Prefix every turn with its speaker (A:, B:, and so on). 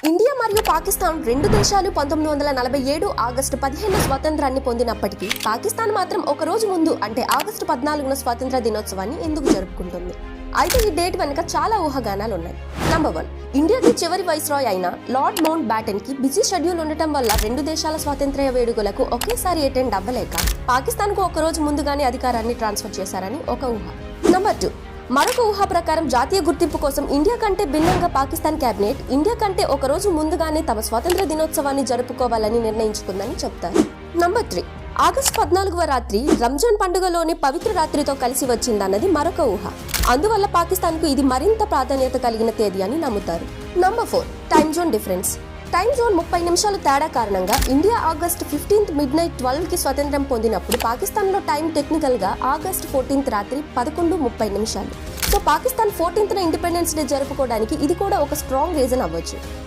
A: India మరియు పాకిస్తాన్ రెండు దేశాలు 1947 ఆగస్టు 15 స్వాతంత్రాన్ని పొందినప్పటికీ పాకిస్తాన్ మాత్రం ఒక రోజు ముందు అంటే ఆగస్టు 14న స్వాతంత్ర దినోత్సవాన్ని ఎందుకు జరుపుకుంటుంది? అయితే ఈ డేట్ వెనుక చాలా ఊహాగానాలు ఉన్నాయి. నంబర్ 1, ఇండియాకి చివరి వైస్రాయ్ అయిన లార్డ్ మౌంట్ బ్యాటన్ కి బిజీ షెడ్యూల్ ఉండటం వల్ల రెండు దేశాల స్వాతంత్ర్య వేడుకలకు ఒకేసారి అటెండ్ అవ్వలేక పాకిస్తాన్ కు ఒక రోజు ముందుగానే అధికారాన్ని ట్రాన్స్ఫర్ చేశారని ఒక ఊహ. నంబర్ 2, మరొక ఊహ ప్రకారం జాతీయ గుర్తింపు కోసం ఇండియా కంటే భిన్నంగా పాకిస్తాన్ కేబినెట్ ఇండియా కంటే ఒక రోజు ముందుగానే తమ స్వాతంత్ర దినోత్సవాన్ని జరుపుకోవాలని నిర్ణయించుకుందని చెప్తారు. నంబర్ 3, ఆగస్టు 14వ రాత్రి రంజాన్ పండుగలోని పవిత్ర రాత్రితో కలిసి వచ్చిందన్నది మరొక ఊహ. అందువల్ల పాకిస్తాన్ కు ఇది మరింత ప్రాధాన్యత కలిగిన తేదీ అని నమ్ముతారు. Number 4, time zone difference. Time zone 30 నిమిషాలు తేడా కారణంగా ఇండియా ఆగస్టు 15 మిడ్నైట్ 12కి స్వతంత్రం పొందినప్పుడు పాకిస్తాన్లో టైం టెక్నికల్గా ఆగస్టు 14 రాత్రి 11:30. సో పాకిస్తాన్ 14న ఇండిపెండెన్స్ డే జరుపుకోవడానికి ఇది కూడా ఒక స్ట్రాంగ్ రీజన్ అవ్వచ్చు.